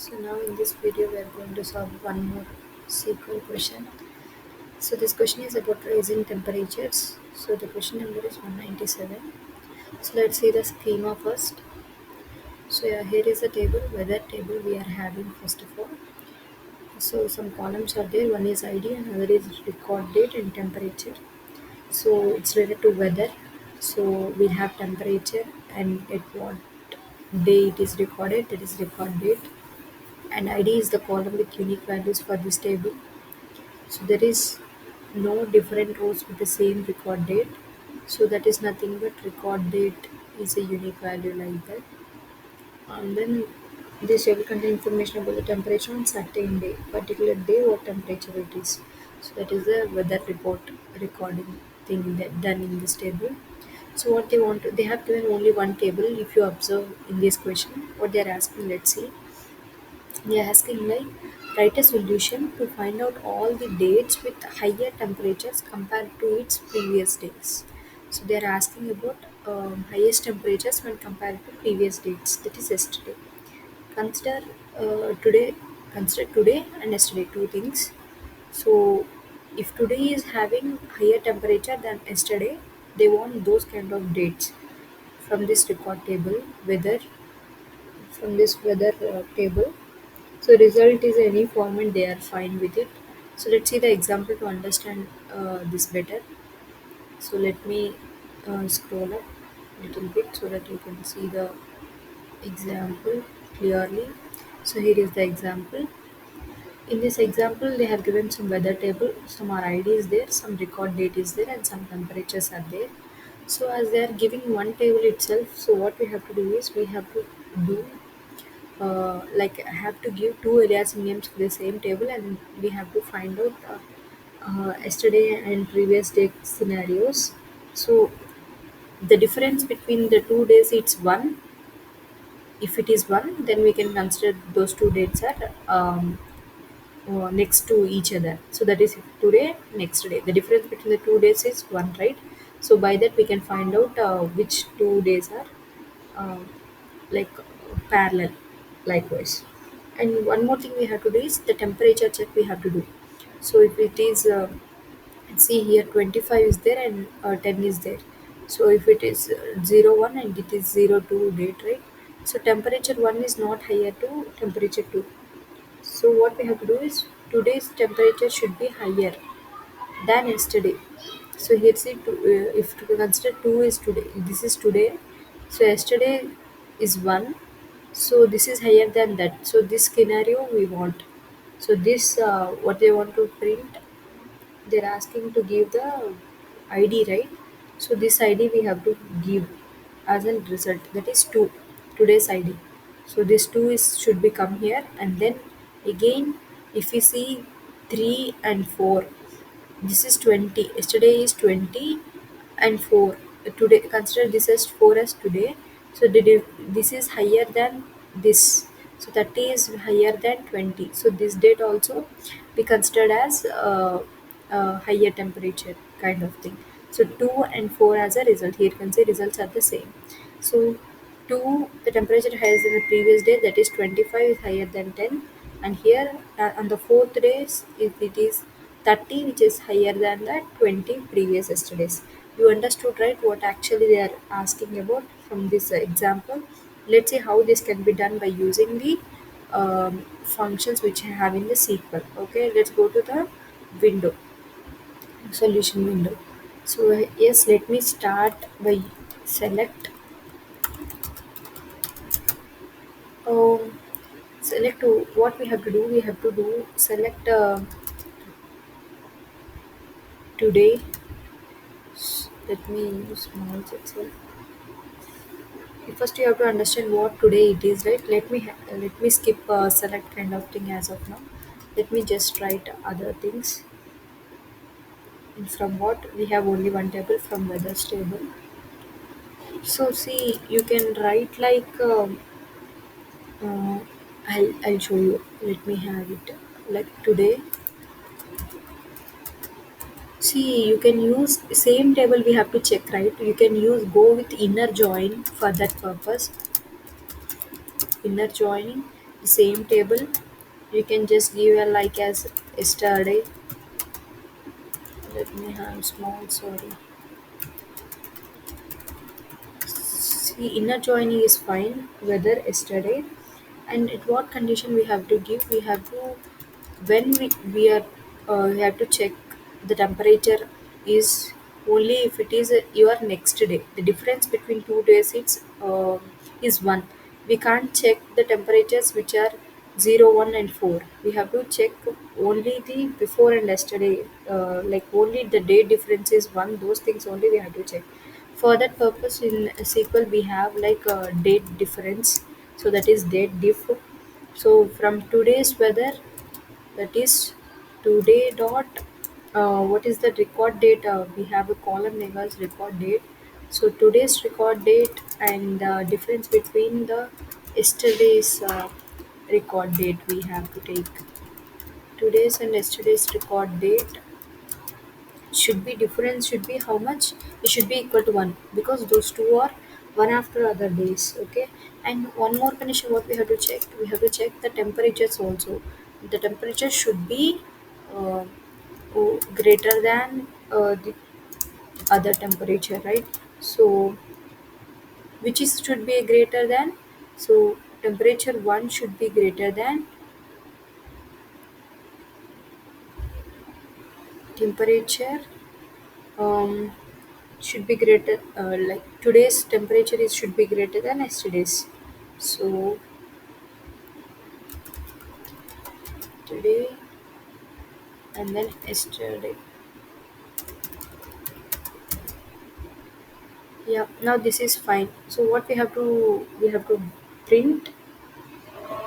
So now in this video we are going to solve one more SQL question. So this question is about rising temperatures. So the question number is 197. So let's see the schema first. So yeah, here is the table, weather table we are having first of all. So some columns are there, one is ID and another is record date and temperature. So it's related to weather. So we have temperature and at what day it is recorded, that is record date, and ID is the column with unique values for this table. So there is no different rows with the same record date. So that is nothing but record date is a unique value like that. And then this table contains information about the temperature on certain day, particular day, what temperature it is. So that is the weather report recording thing that done in this table. So what they want to, they have given only one table. If you observe in this question, what they are asking, let's see. They are asking like write a solution to find out all the dates with higher temperatures compared to its previous days. So they are asking about highest temperatures when compared to previous dates. That is yesterday. Consider today. Consider today and yesterday two things. So if today is having higher temperature than yesterday, they want those kind of dates from this record table. Weather from this weather table. So result is any format they are fine with it. So let's see the example to understand this better. So let me scroll up a little bit so that you can see the example clearly. So here is the example. In this example, they have given some weather table, some are ID is there, some record date is there, and some temperatures are there. So as they are giving one table itself, so what we have to do is we have to do like I have to give two areas names for the same table, and we have to find out yesterday and previous day scenarios. So the difference between the 2 days it's one. If it is one, then we can consider those two dates are next to each other. So that is today, next day. The difference between the 2 days is one, right? So by that we can find out which 2 days are uh, like parallel likewise. And one more thing we have to do is the temperature check we have to do. So if it is see here 25 is there and 10 is there. So if it is 0 1 and it is 0 2 date, right? So temperature 1 is not higher to temperature 2. So what we have to do is today's temperature should be higher than yesterday. So here see if to consider 2 is today, this is today. So yesterday is 1. So this is higher than that. So this scenario we want. So this what they want to print, they're asking to give the ID, right? So this ID we have to give as a result. That is 2, today's ID. So this 2 is should be come here, and then again if we see 3 and 4, this is 20. Yesterday is 20 and 4. Today consider this as 4 as today. So this is higher than this. So 30 is higher than 20. So this date also be considered as higher temperature kind of thing. So 2 and 4 as a result. Here you can say results are the same. So 2, the temperature higher than the previous day, that is 25 is higher than 10. And here on the fourth days, if it is 30, which is higher than the 20 previous yesterday's. You understood, right, what actually they are asking about from this example. Let's see how this can be done by using the functions which I have in the SQL. Okay, let's go to the window, solution window. So yes, let me start by select um, select what we have to do. We have to do select today. Let me use mouse itself. First, you have to understand what today it is, right? Let me skip select kind of thing as of now. Let me just write other things. And from what we have only one table from weather table. So see, you can write like uh, I'll show you. Let me have it like today. See, you can use same table we have to check, right? You can use go with inner join for that purpose. Inner joining same table. You can just give a like as yesterday. Let me have small, sorry. See, inner joining is fine whether yesterday, and at what condition we have to give. We have to, when we are we have to check the temperature is only if it is your next day. The difference between 2 days is one. We can't check the temperatures which are 0, 1 and 4. We have to check only the before and yesterday, like only the day difference is one. Those things only we have to check. For that purpose, in SQL we have like a date difference, so that is date diff. So from today's weather, that is today dot what is the record date, we have a column name as record date. So today's record date and difference between the yesterday's record date we have to take. Today's and yesterday's record date should be difference should be how much. It should be equal to 1 because those two are one after other days. Okay, and one more condition what we have to check. We have to check the temperatures also. The temperature should be uh, greater than the other temperature, right? So which is should be greater than. So temperature 1 should be greater than temperature um, should be greater, like today's temperature is should be greater than yesterday's. So today and then yesterday. Yeah, now this is fine. So what we have to print.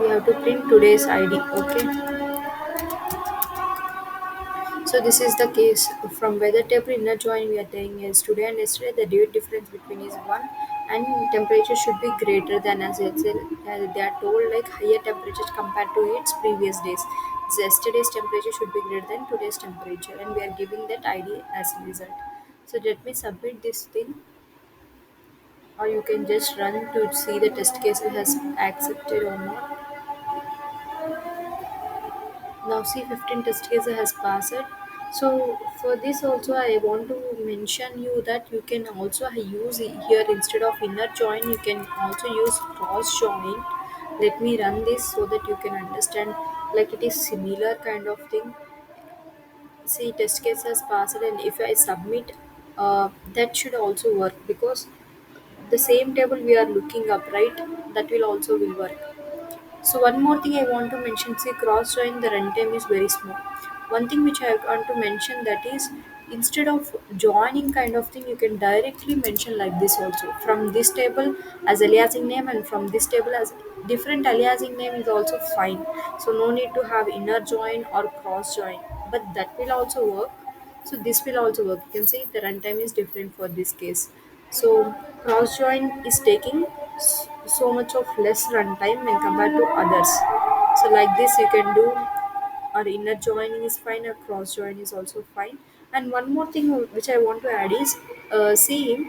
We have to print today's ID. Okay, so this is the case. From weather table inner join we are saying is today and yesterday the date difference between is 1, and temperature should be greater than, as it's they are told like higher temperatures compared to its previous days. So yesterday's temperature should be greater than today's temperature, and we are giving that ID as a result. So let me submit this thing, or you can just run to see the test case has accepted or not. Now see 15 test cases has passed. So for this also I want to mention you that you can also use here instead of inner join you can also use cross join. Let me run this so that you can understand, like it is similar kind of thing. See test case has passed, and if I submit, that should also work because the same table we are looking up, right? That will also will work. So one more thing I want to mention, see cross join the runtime is very small. One thing which I want to mention, that is instead of joining kind of thing, you can directly mention like this also. From this table as aliasing name and from this table as different aliasing name is also fine. So no need to have inner join or cross join, but that will also work. So this will also work. You can see the runtime is different for this case. So cross join is taking so much of less runtime when compared to others. So like this you can do, or inner joining is fine, or cross join is also fine. And one more thing which I want to add is, see,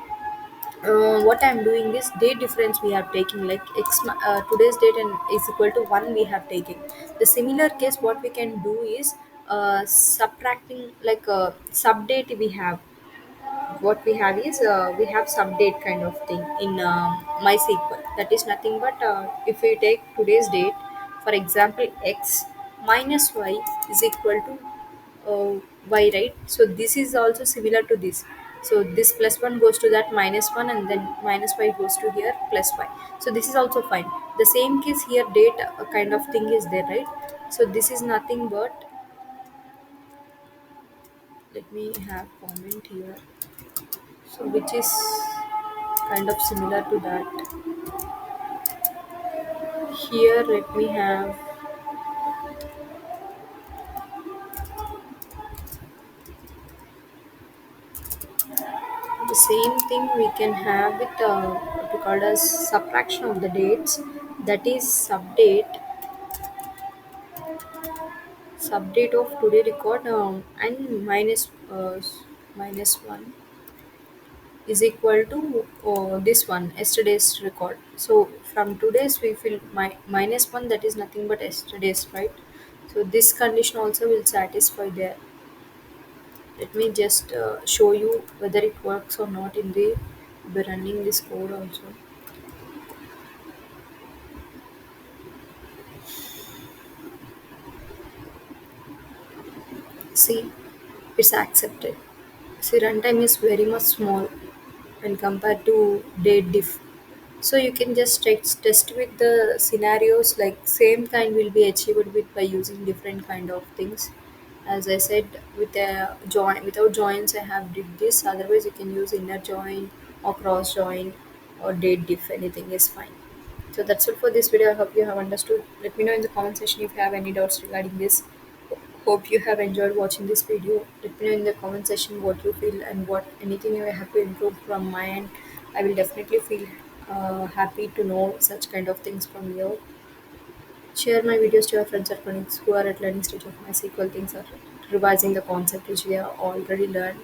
what I'm doing is date difference we have taken, like today's date and is equal to 1 we have taken. The similar case what we can do is subtracting, like sub date we have. What we have is we have some date kind of thing in MySQL. That is nothing but, if we take today's date, for example, x minus y is equal to y, right? So this is also similar to this. So this plus 1 goes to that minus 1, and then minus y goes to here plus y. So this is also fine. The same case here, date kind of thing is there, right? So this is nothing but, let me have comment here. So which is kind of similar to that. Here let me have the same thing. We can have it what we call as subtraction of the dates. That is subdate of today record, and minus 1. is equal to this one yesterday's record. So from today's we feel minus 1, that is nothing but yesterday's, right? So this condition also will satisfy there. Let me just show you whether it works or not in the by running this code also. See, it's accepted. See, runtime is very much small when compared to date diff. So you can just test with the scenarios, like same kind will be achieved with by using different kind of things. As I said, with a join without joins I have did this. Otherwise you can use inner join or cross join or date diff. Anything is fine. So that's all for this video. I hope you have understood. Let me know in the comment section if you have any doubts regarding this. Hope you have enjoyed watching this video. Let me know in the comment section what you feel and what anything you have to improve from my end. I will definitely feel happy to know such kind of things from you. Share my videos to your friends or colleagues who are at learning stage of MySQL things or revising the concept which we have already learned.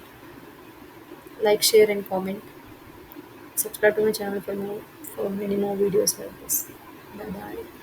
Like, share, and comment. Subscribe to my channel for many more videos like this. Bye bye.